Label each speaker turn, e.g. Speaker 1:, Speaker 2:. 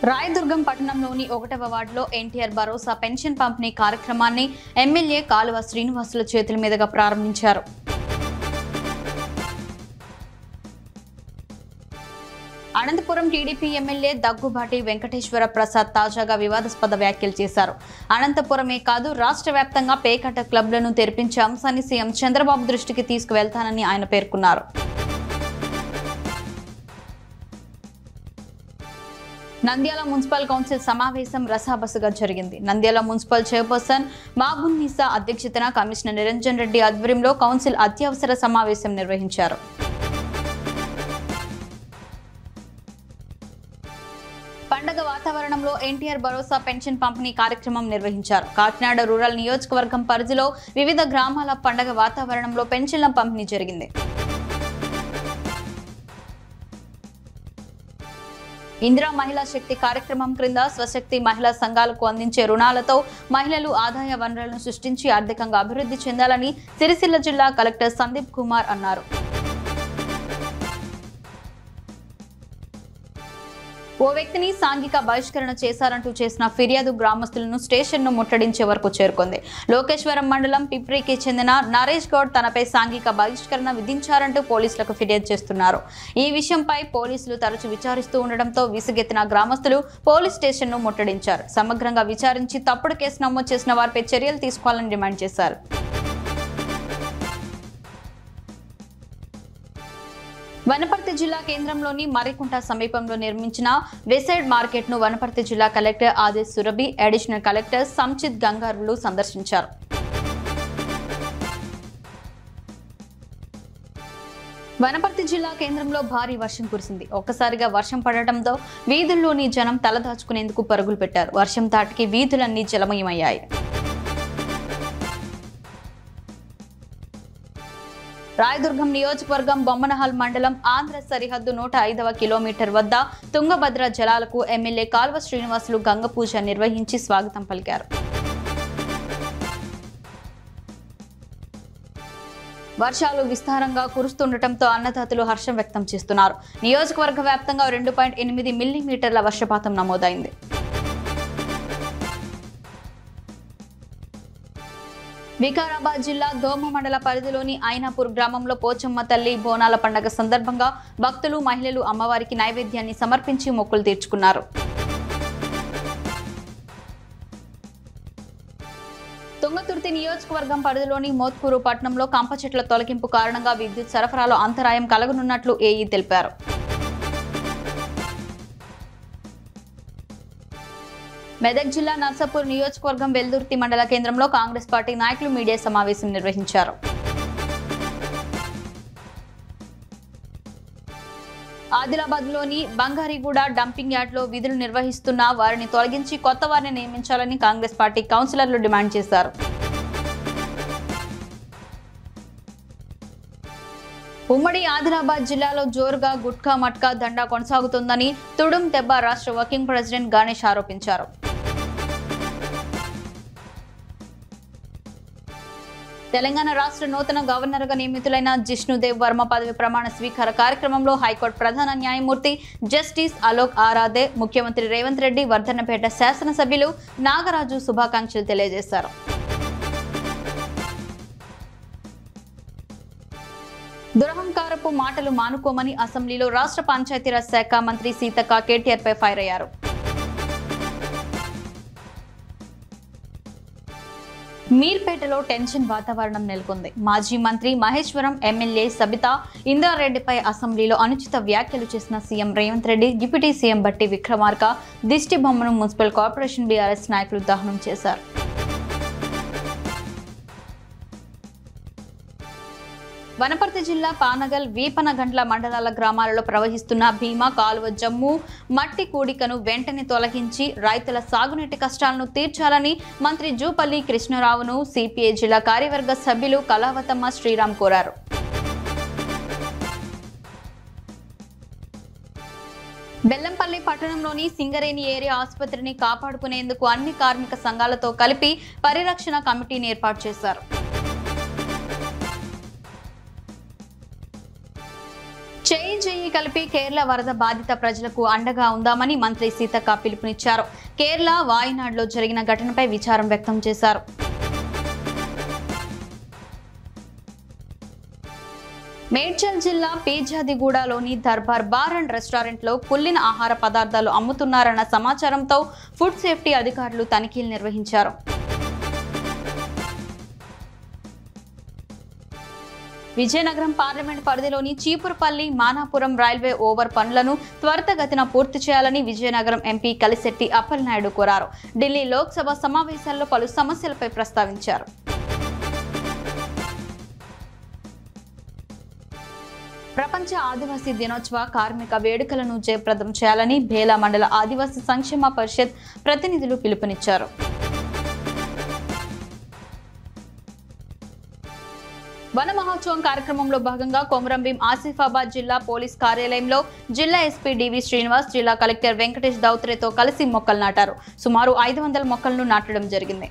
Speaker 1: రాయదుర్గం పట్టణంలోని 1వ వార్డులో ఎన్టీఆర్ భరోసా పెన్షన్ పంపిణీ కార్యక్రమాన్ని ఎమ్మెల్యే కాలువ శ్రీనివాసుల చేతుల మీదుగా ప్రారంభించారు. అనంతపురం టీడీపీ ఎమ్మెల్యే దగ్గుబాటి వెంకటేశ్వర ప్రసాద్ తాజాగా వివాదాస్పద వ్యాఖ్యలు చేశారు. అనంతపురమే కాదు రాష్ట్ర వ్యాప్తంగా పేకాట క్లబ్లను తెరిపించే అంశాన్ని సీఎం చంద్రబాబు దృష్టికి తీసుకువెళ్తానని ఆయన పేర్కొన్నారు. నంద్యాల మున్సిపల్ కౌన్సిల్ సమావేశం రసాబసగా జరిగింది. నంద్యాల మున్సిపల్ చైర్పర్సన్ మాబున్నీసా అధ్యక్షతన కమిషనర్ నిరంజన్ రెడ్డి ఆధ్వర్యంలో కౌన్సిల్ అత్యవసర సమావేశం నిర్వహించారు. పండగ వాతావరణంలో ఎన్టీఆర్ భరోసా పెన్షన్ పంపిణీ కార్యక్రమం నిర్వహించారు. కాకినాడ రూరల్ నియోజకవర్గం పరిధిలో వివిధ గ్రామాల పండగ వాతావరణంలో పెన్షన్ల పంపిణీ జరిగింది. ఇందిరా మహిళా శక్తి కార్యక్రమం క్రింద స్వశక్తి మహిళా సంఘాలకు అందించే రుణాలతో మహిళలు ఆదాయ వనరులను సృష్టించి ఆర్థికంగా అభివృద్ధి చెందాలని సిరిసిల్ల జిల్లా కలెక్టర్ సందీప్ కుమార్ అన్నారు. ఓ వ్యక్తిని సాంఘిక బహిష్కరణ చేశారంటూ చేసిన ఫిర్యాదు గ్రామస్తులను స్టేషన్ను ముట్టడించే వరకు చేరుకుంది. లోకేశ్వరం మండలం పిప్రికి చెందిన నరేష్ గౌడ్ తనపై సాంఘిక బహిష్కరణ విధించారంటూ పోలీసులకు ఫిర్యాదు చేస్తున్నారు. ఈ విషయంపై పోలీసులు తరచూ విచారిస్తూ ఉండడంతో విసుగెత్తిన గ్రామస్తులు పోలీస్ స్టేషన్ను ముట్టడించారు. సమగ్రంగా విచారించి తప్పుడు కేసు నమోదు చేసిన వారిపై చర్యలు తీసుకోవాలని డిమాండ్ చేశారు. వనపర్తి జిల్లా కేంద్రంలోని మర్రికుంట సమీపంలో నిర్మించిన వెసైడ్ మార్కెట్ ను వనపర్తి జిల్లా collector Adarsh Surabhi, additional collector Sanchit గంగారులు సందర్శించారు. వనపర్తి జిల్లా కేంద్రంలో భారీ వర్షం కురిసింది. ఒక్కసారిగా వర్షం పడటంతో వీధుల్లోని జనం తలదాచుకునేందుకు పరుగులు పెట్టారు. వర్షం తాటికి వీధులన్నీ జలమయమయ్యాయి. రాయదుర్గం నియోజకవర్గం బొమ్మనహల్ మండలం ఆంధ్ర సరిహద్దు 105వ కిలోమీటర్ వద్ద తుంగభద్ర జలాలకు ఎమ్మెల్యే కాలువ శ్రీనివాసులు గంగ పూజ నిర్వహించి స్వాగతం పలికారు. వర్షాలు విస్తారంగా కురుస్తుండటంతో అన్నదాతలు హర్షం వ్యక్తం చేస్తున్నారు. నియోజకవర్గ వ్యాప్తంగా 2.8 మిల్లీమీటర్ల వర్షపాతం నమోదైంది. వికారాబాద్ జిల్లా దోమ మండల పరిధిలోని ఐనాపూర్ గ్రామంలో పోచమ్మ తల్లి బోనాల పండుగ సందర్భంగా భక్తులు, మహిళలు అమ్మవారికి నైవేద్యాన్ని సమర్పించి మొక్కులు తీర్చుకున్నారు. తుంగతుర్తి నియోజకవర్గం పరిధిలోని మోత్కూరు పట్టణంలో కంప చెట్ల తొలగింపు కారణంగా విద్యుత్ సరఫరాలో అంతరాయం కలగనున్నట్లు ఏఈ తెలిపారు. మెదక్ జిల్లా నర్సాపూర్ నియోజకవర్గం వెల్దుర్తి మండల కేంద్రంలో కాంగ్రెస్ పార్టీ నాయకులు మీడియా సమావేశం నిర్వహించారు. ఆదిలాబాద్లోని బంగారిగూడ డంపింగ్ యార్డ్లో విధులు నిర్వహిస్తున్న వారిని తొలగించి కొత్త వారిని నియమించాలని కాంగ్రెస్ పార్టీ కౌన్సిలర్లు డిమాండ్ చేశారు. ఉమ్మడి ఆదిలాబాద్ జిల్లాలో జోరుగా గుట్కా మట్కా దండా కొనసాగుతుందని తుడుం దెబ్బ రాష్ట్ర వర్కింగ్ ప్రెసిడెంట్ గణేష్ ఆరోపించారు. తెలంగాణ రాష్ట్ర నూతన గవర్నర్గా నియమితులైన జిష్ణుదేవ్ వర్మ పదవి ప్రమాణ స్వీకార కార్యక్రమంలో హైకోర్టు ప్రధాన న్యాయమూర్తి జస్టిస్ అలోక్ ఆరాధే, ముఖ్యమంత్రి రేవంత్ రెడ్డి, వర్ధన్నపేట శాసనసభ్యులు నాగరాజు శుభాకాంక్షలు తెలియజేశారు. దురహంకారపు మాటలు మానుకోమని అసెంబ్లీలో రాష్ట్ర పంచాయతీరాజ్ శాఖ మంత్రి సీతక్క కేటీఆర్ పై ఫైర్ అయ్యారు. మీర్పేటలో టెన్షన్ వాతావరణం నెలకొంది. మాజీ మంత్రి మహేశ్వరం, ఎమ్మెల్యే సబితా ఇంద్రారెడ్డిపై అసెంబ్లీలో అనుచిత వ్యాఖ్యలు చేసిన CM Revanth Reddy, deputy CM బట్టి విక్రమార్క దిష్టి బొమ్మను మున్సిపల్ కార్పొరేషన్ బీఆర్ఎస్ నాయకులు దహనం చేశారు. వనపర్తి జిల్లా పానగల్, వీపనగండ్ల మండలాల గ్రామాలలో ప్రవహిస్తున్న భీమా కాలువ జమ్ము మట్టి కూడికను వెంటనే తొలగించి రైతుల సాగునీటి కష్టాలను తీర్చాలని మంత్రి జూపల్లి కృష్ణరావును సిపిఐ జిల్లా కార్యవర్గ సభ్యులు కళావతమ్మ శ్రీరామ్ కోరారు. బెల్లంపల్లి పట్టణంలోని సింగరేణి ఏరియా ఆసుపత్రిని కాపాడుకునేందుకు అన్ని కార్మిక సంఘాలతో కలిపి పరిరక్షణ కమిటీని ఏర్పాటు చేశారు. చేయి చేయి కలిపి కేరళ వరద బాధిత ప్రజలకు అండగా ఉందామని మంత్రి సీతక్క పిలుపునిచ్చారు. కేరళ వాయనాడ్లో జరిగిన ఘటనపై విచారం వ్యక్తం చేశారు. మేడ్చల్ జిల్లా పీర్జాదిగూడలోని దర్బార్ బార్ అండ్ రెస్టారెంట్లో కుళ్ళిన ఆహార పదార్థాలు అమ్ముతున్నారన్న సమాచారంతో ఫుడ్ సేఫ్టీ అధికారులు తనిఖీలు నిర్వహించారు. విజయనగరం పార్లమెంట్ పరిధిలోని చీపురుపల్లి మానాపురం రైల్వే ఓవర్ పనులను త్వరితగతిన పూర్తి చేయాలని విజయనగరం ఎంపీ కలిశెట్టి అప్పలనాయుడు కోరారు. ఢిల్లీ లోక్సభ సమావేశాల్లో పలు సమస్యలపై ప్రస్తావించారు. ప్రపంచ ఆదివాసీ దినోత్సవ కార్మిక వేడుకలను జయప్రదం చేయాలని బేలా మండల ఆదివాసీ సంక్షేమ పరిషత్ ప్రతినిధులు పిలుపునిచ్చారు. వన మహోత్సవం కార్యక్రమంలో భాగంగా కొమరంభీం ఆసిఫాబాద్ జిల్లా పోలీస్ కార్యాలయంలో జిల్లా ఎస్పీ డివి శ్రీనివాస్, జిల్లా కలెక్టర్ వెంకటేష్ దౌత్రేతో కలిసి మొక్కలు నాటారు. సుమారు 500 మొక్కలను నాటడం జరిగింది.